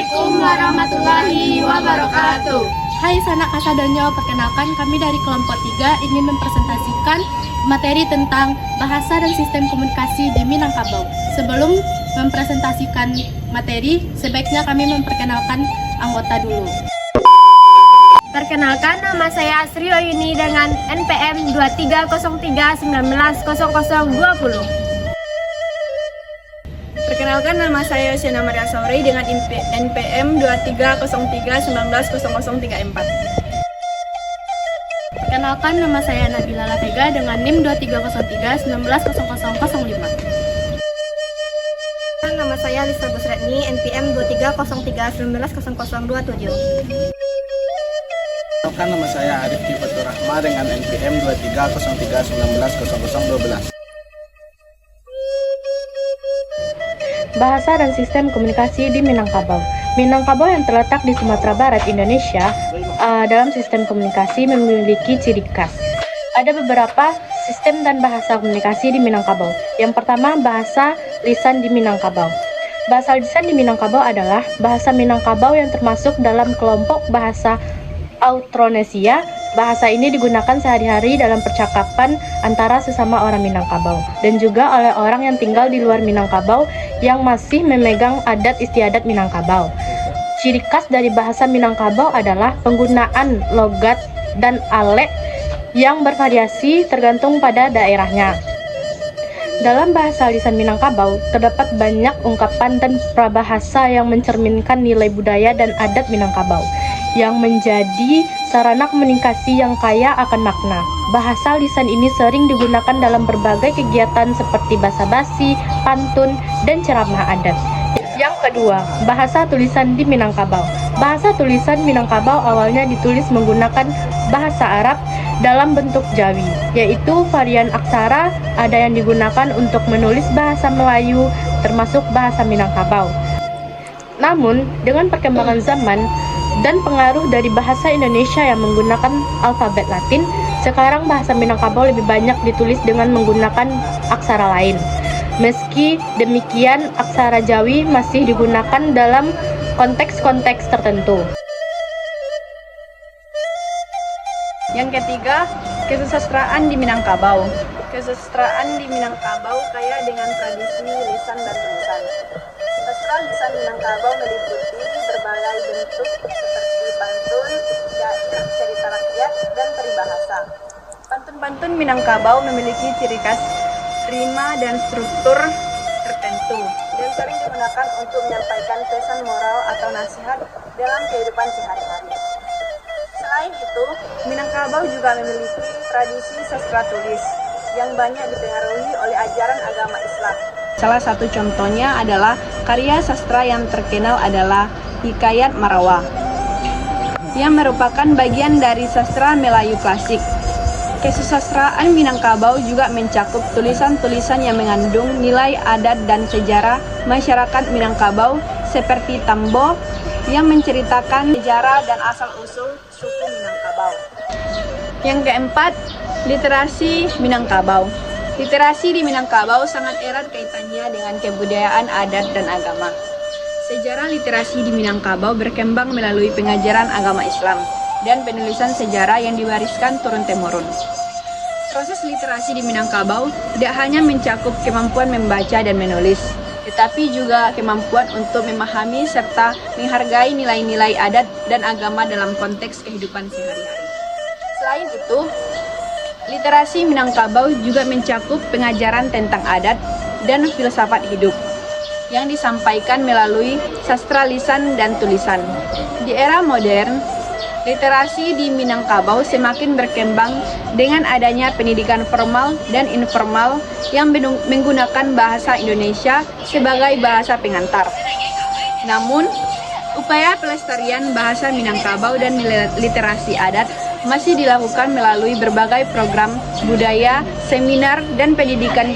Assalamualaikum warahmatullahi wabarakatuh. Hai sanak kasadonyo, perkenalkan kami dari kelompok 3 ingin mempresentasikan materi tentang bahasa dan sistem komunikasi di Minangkabau. Sebelum mempresentasikan materi, sebaiknya kami memperkenalkan anggota dulu. Perkenalkan, nama saya Sri Oyuni dengan NPM 2303190020. Perkenalkan, nama saya Yosyana Maria Sauri dengan NPM 2303190034. Perkenalkan, nama saya Nabila Latega dengan NIM 2303190005. Nama saya Lisa Busretni, NPM 2303190027. Perkenalkan, nama saya Arif Fatur Rahma dengan NPM 2303190012. Bahasa dan sistem komunikasi di Minangkabau. Minangkabau yang terletak di Sumatera Barat, Indonesia, dalam sistem komunikasi memiliki ciri khas. Ada beberapa sistem dan bahasa komunikasi di Minangkabau. Yang pertama, bahasa lisan di Minangkabau. Bahasa lisan di Minangkabau adalah bahasa Minangkabau yang termasuk dalam kelompok bahasa Austronesia. Bahasa ini digunakan sehari-hari dalam percakapan antara sesama orang Minangkabau dan juga oleh orang yang tinggal di luar Minangkabau yang masih memegang adat istiadat Minangkabau. Ciri khas dari bahasa Minangkabau adalah penggunaan logat dan alek yang bervariasi tergantung pada daerahnya. Dalam bahasa lisan Minangkabau, terdapat banyak ungkapan dan prabahasa yang mencerminkan nilai budaya dan adat Minangkabau, yang menjadi sarana komunikasi yang kaya akan makna. Bahasa lisan ini sering digunakan dalam berbagai kegiatan seperti basa-basi, pantun, dan ceramah adat. Yang kedua, bahasa tulisan di Minangkabau. Bahasa tulisan Minangkabau awalnya ditulis menggunakan bahasa Arab dalam bentuk Jawi, yaitu varian aksara ada yang digunakan untuk menulis bahasa Melayu, termasuk bahasa Minangkabau. Namun, dengan perkembangan zaman dan pengaruh dari bahasa Indonesia yang menggunakan alfabet Latin, sekarang bahasa Minangkabau lebih banyak ditulis dengan menggunakan aksara lain. Meski demikian, aksara Jawi masih digunakan dalam konteks-konteks tertentu. Yang ketiga, kesusastraan di Minangkabau. Kesusastraan di Minangkabau kaya dengan tradisi lisan dan tulisan. Sastra lisan Minangkabau meliputi berbagai bentuk seperti pantun, syair, cerita rakyat, dan peribahasa. Pantun-pantun Minangkabau memiliki ciri khas rima dan struktur tertentu dan sering digunakan untuk menyampaikan pesan moral atau nasihat dalam kehidupan sehari-hari. Selain itu, Minangkabau juga memiliki tradisi sastra tulis yang banyak dipengaruhi oleh ajaran agama Islam. Salah satu contohnya adalah karya sastra yang terkenal adalah Hikayat Marawa, yang merupakan bagian dari sastra Melayu klasik. Kesusastraan Minangkabau juga mencakup tulisan-tulisan yang mengandung nilai adat dan sejarah masyarakat Minangkabau seperti Tambo yang menceritakan sejarah dan asal-usul suku Minangkabau. Yang keempat, literasi Minangkabau. Literasi di Minangkabau sangat erat kaitannya dengan kebudayaan, adat, dan agama. Sejarah literasi di Minangkabau berkembang melalui pengajaran agama Islam dan penulisan sejarah yang diwariskan turun-temurun. Proses literasi di Minangkabau tidak hanya mencakup kemampuan membaca dan menulis, tetapi juga kemampuan untuk memahami serta menghargai nilai-nilai adat dan agama dalam konteks kehidupan sehari-hari. Selain itu, literasi Minangkabau juga mencakup pengajaran tentang adat dan filsafat hidup yang disampaikan melalui sastra lisan dan tulisan. Di era modern, literasi di Minangkabau semakin berkembang dengan adanya pendidikan formal dan informal yang menggunakan bahasa Indonesia sebagai bahasa pengantar. Namun, upaya pelestarian bahasa Minangkabau dan literasi adat masih dilakukan melalui berbagai program budaya, seminar, dan pendidikan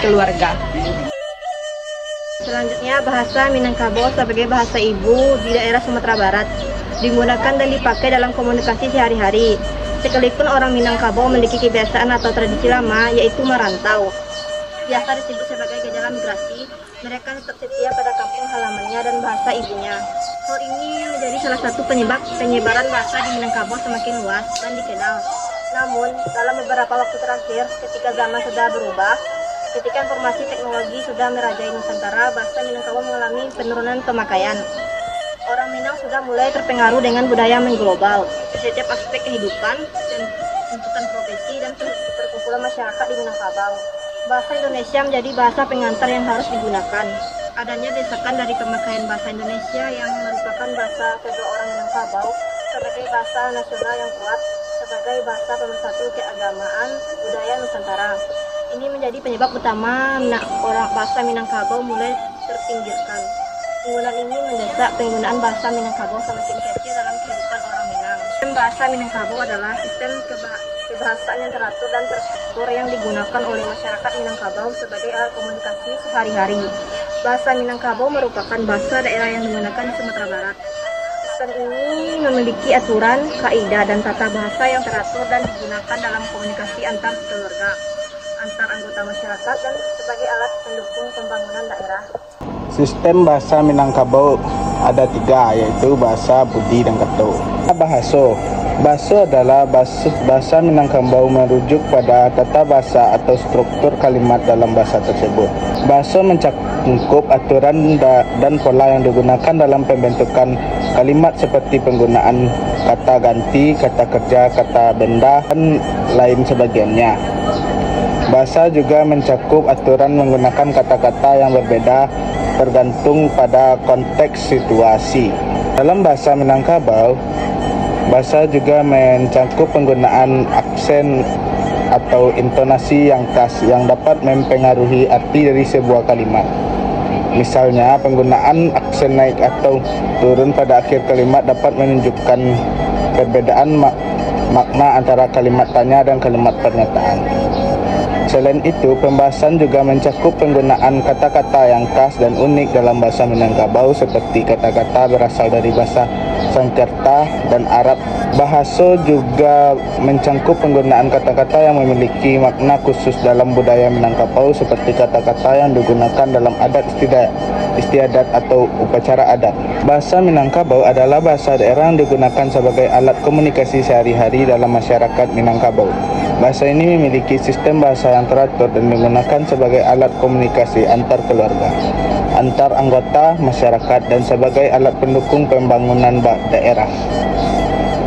keluarga. Selanjutnya, bahasa Minangkabau sebagai bahasa ibu di daerah Sumatera Barat digunakan dan dipakai dalam komunikasi sehari-hari. Sekalipun orang Minangkabau memiliki kebiasaan atau tradisi lama, yaitu merantau. Biasa disebut sebagai gejala migrasi, mereka tetap setia pada kampung halamannya dan bahasa ibunya. Hal ini menjadi salah satu penyebab penyebaran bahasa di Minangkabau semakin luas dan dikenal. Namun, dalam beberapa waktu terakhir, ketika zaman sudah berubah, ketika informasi teknologi sudah merajai Nusantara, bahasa Minangkabau mengalami penurunan pemakaian. Orang Minang sudah mulai terpengaruh dengan budaya mengglobal di setiap aspek kehidupan dan tuntutan profesi dan perkumpulan masyarakat di Minangkabau. Bahasa Indonesia menjadi bahasa pengantar yang harus digunakan. Adanya desakan dari pemakaian bahasa Indonesia yang merupakan bahasa kedua orang Minangkabau sebagai bahasa nasional yang kuat, sebagai bahasa pemersatu keagamaan budaya Nusantara. Ini menjadi penyebab utama orang bahasa Minangkabau mulai terpinggirkan. Penggunaan ini mendesak penggunaan bahasa Minangkabau semakin kecil dalam kehidupan orang Minang. Sistem bahasa Minangkabau adalah sistem kebahasaan yang teratur dan terstruktur yang digunakan oleh masyarakat Minangkabau sebagai alat komunikasi sehari-hari. Bahasa Minangkabau merupakan bahasa daerah yang digunakan di Sumatera Barat. Sistem ini memiliki aturan, kaidah, dan tata bahasa yang teratur dan digunakan dalam komunikasi antar keluarga, antar anggota masyarakat, dan sebagai alat pendukung pembangunan daerah. Sistem bahasa Minangkabau ada 3, yaitu bahasa, budi, dan ketu. Bahaso. Bahaso adalah bahasa Minangkabau merujuk pada tata bahasa atau struktur kalimat dalam bahasa tersebut. Bahaso mencakup aturan dan pola yang digunakan dalam pembentukan kalimat seperti penggunaan kata ganti, kata kerja, kata benda, dan lain sebagainya. Bahasa juga mencakup aturan menggunakan kata-kata yang berbeda tergantung pada konteks situasi. Dalam bahasa Minangkabau, bahasa juga mencakup penggunaan aksen atau intonasi yang khas yang dapat mempengaruhi arti dari sebuah kalimat. Misalnya, penggunaan aksen naik atau turun pada akhir kalimat dapat menunjukkan perbedaan makna antara kalimat tanya dan kalimat pernyataan. Selain itu, pembahasan juga mencakup penggunaan kata-kata yang khas dan unik dalam bahasa Minangkabau seperti kata-kata berasal dari bahasa Sanskerta dan Arab. Bahaso juga mencakup penggunaan kata-kata yang memiliki makna khusus dalam budaya Minangkabau seperti kata-kata yang digunakan dalam adat istiadat atau upacara adat. Bahasa Minangkabau adalah bahasa daerah yang digunakan sebagai alat komunikasi sehari-hari dalam masyarakat Minangkabau. Bahasa ini memiliki sistem bahasa yang teratur dan digunakan sebagai alat komunikasi antar keluarga, antar anggota masyarakat, dan sebagai alat pendukung pembangunan daerah.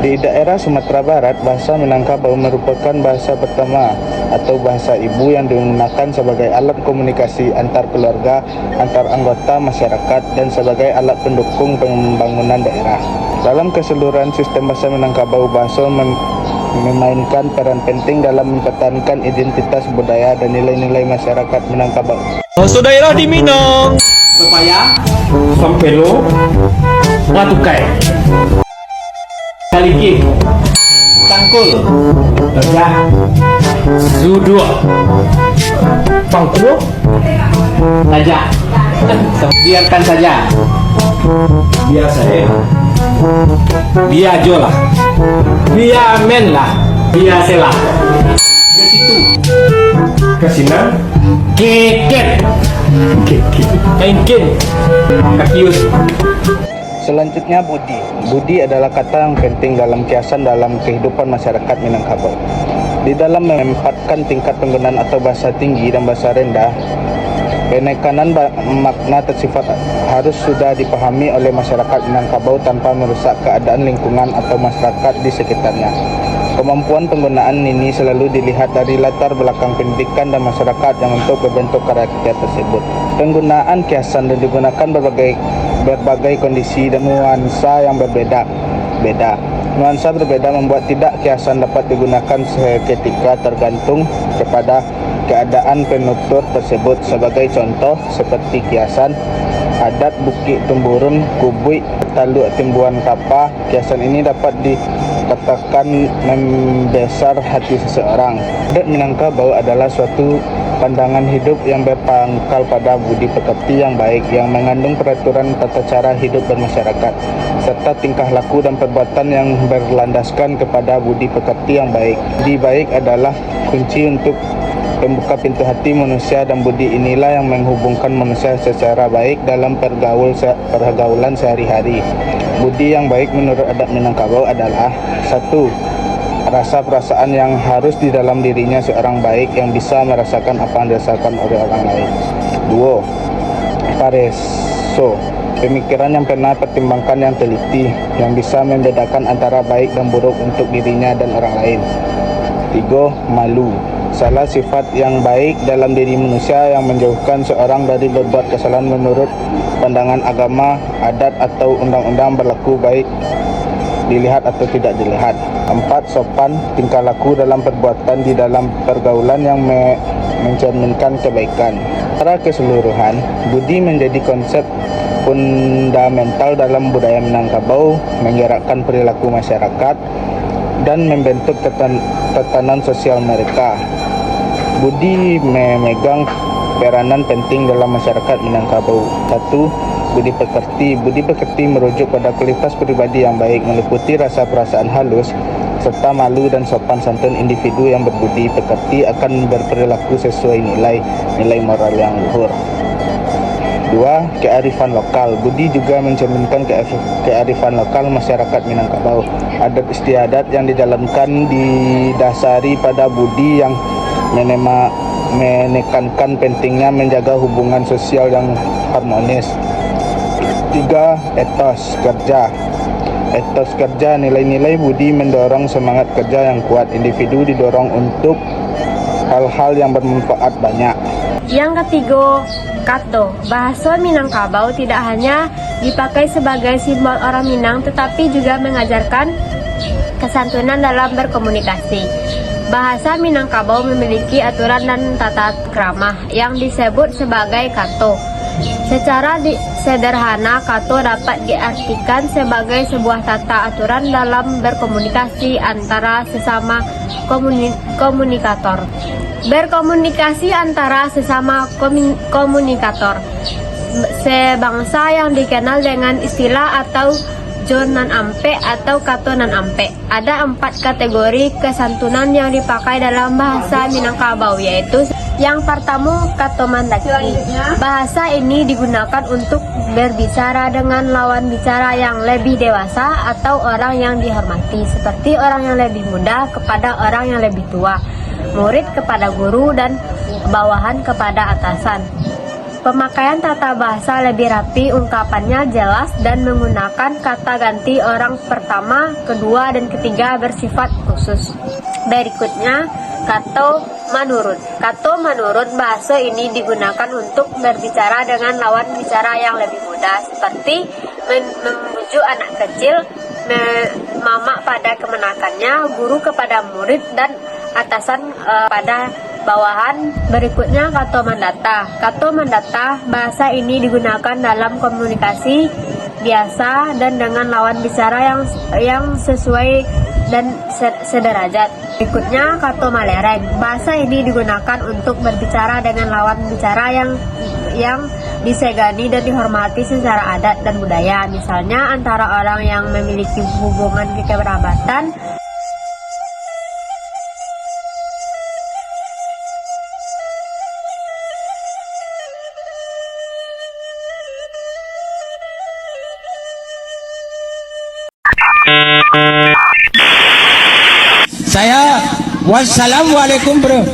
Di daerah Sumatera Barat, bahasa Minangkabau merupakan bahasa pertama atau bahasa ibu yang digunakan sebagai alat komunikasi antar keluarga, antar anggota masyarakat, dan sebagai alat pendukung pembangunan daerah. Dalam keseluruhan sistem bahasa Minangkabau, bahasa memainkan peran penting dalam mempertahankan identitas budaya dan nilai-nilai masyarakat Minangkabau. Bahasa daerah di Minang. Pepaya, Sampelo, Ratukai, Kaliki, Tangkul, Lerjah, Zudua, Pangkulo, Tajak. Biarkan saja. Biar saya. Biar jolah. Biar menlah. Biar selah. Ke situ. Ke sini. Keket. Kainkin. Kakius. Selanjutnya, budi. Budi adalah kata yang penting dalam kiasan dalam kehidupan masyarakat Minangkabau. Di dalam menempatkan tingkat penggunaan atau bahasa tinggi dan bahasa rendah, penekanan makna tersifat harus sudah dipahami oleh masyarakat Minangkabau tanpa merusak keadaan lingkungan atau masyarakat di sekitarnya. Kemampuan penggunaan ini selalu dilihat dari latar belakang pendidikan dan masyarakat yang untuk berbentuk karakter tersebut. Penggunaan kiasan dan digunakan berbagai kondisi dan nuansa yang berbeda. Nuansa berbeda membuat tidak kiasan dapat digunakan seketika tergantung kepada keadaan penutur tersebut. Sebagai contoh, seperti kiasan adat Bukit Tumburun, Kubui, Taluk Timbuan Kapa, kiasan ini dapat dikatakan membesar hati seseorang. Adat Minangkabau adalah suatu pandangan hidup yang berpangkal pada budi pekerti yang baik, yang mengandung peraturan tata cara hidup bermasyarakat, serta tingkah laku dan perbuatan yang berlandaskan kepada budi pekerti yang baik. Budi baik adalah kunci untuk pembuka pintu hati manusia, dan budi inilah yang menghubungkan manusia secara baik dalam pergaulan sehari-hari. Budi yang baik menurut adat Minangkabau adalah: 1. Rasa perasaan yang harus di dalam dirinya seorang baik yang bisa merasakan apa yang dirasakan oleh orang lain. 2. Pareso, pemikiran yang pernah pertimbangkan yang teliti, yang bisa membedakan antara baik dan buruk untuk dirinya dan orang lain. 3. Malu, salah sifat yang baik dalam diri manusia yang menjauhkan seorang dari berbuat kesalahan menurut pandangan agama, adat atau undang-undang berlaku baik dilihat atau tidak dilihat. 4. Sopan, tingkah laku dalam perbuatan di dalam pergaulan yang mencerminkan kebaikan. Secara keseluruhan, budi menjadi konsep fundamental dalam budaya Minangkabau, menggerakkan perilaku masyarakat dan membentuk tatanan sosial mereka. Budi memegang peranan penting dalam masyarakat Minangkabau. 1. Budi pekerti. Budi pekerti merujuk pada kualitas pribadi yang baik, meliputi rasa perasaan halus serta malu dan sopan santun. Individu yang berbudi pekerti akan berperilaku sesuai nilai moral yang luhur. 2. Kearifan lokal. Budi juga mencerminkan kearifan lokal masyarakat Minangkabau. Adat istiadat yang dijalankan didasari pada budi yang menekankan pentingnya menjaga hubungan sosial yang harmonis. 3. Etos kerja. Etos kerja, nilai-nilai budi mendorong semangat kerja yang kuat. Individu didorong untuk hal-hal yang bermanfaat banyak. Yang ketiga, kato. Bahasa Minangkabau tidak hanya dipakai sebagai simbol orang Minang, tetapi juga mengajarkan kesantunan dalam berkomunikasi. Bahasa Minangkabau memiliki aturan dan tata krama yang disebut sebagai kato. Secara sederhana, kato dapat diartikan sebagai sebuah tata aturan dalam berkomunikasi antara sesama komunikator. Berkomunikasi antara sesama komunikator sebangsa yang dikenal dengan istilah atau Jonan Ampe atau Kato Nan Ampe. Ada 4 kategori kesantunan yang dipakai dalam bahasa Minangkabau, yaitu yang pertama, Kato Mandaki. Bahasa ini digunakan untuk berbicara dengan lawan bicara yang lebih dewasa atau orang yang dihormati, seperti orang yang lebih muda kepada orang yang lebih tua, murid kepada guru, dan bawahan kepada atasan. Pemakaian tata bahasa lebih rapi, ungkapannya jelas dan menggunakan kata ganti orang pertama, kedua, dan ketiga bersifat khusus. Berikutnya, kato manurut. Kato manurut, bahasa ini digunakan untuk berbicara dengan lawan bicara yang lebih muda, seperti membujuk anak kecil, mama pada kemenakannya, guru kepada murid, dan atasan pada bawahan. Berikutnya, kato mandata. Kato mandata, bahasa ini digunakan dalam komunikasi biasa dan dengan lawan bicara yang sesuai dan sederajat. Berikutnya, kato malereng. Bahasa ini digunakan untuk berbicara dengan lawan bicara yang disegani dan dihormati secara adat dan budaya. Misalnya antara orang yang memiliki hubungan kekerabatan. Saya wassalamualaikum bro.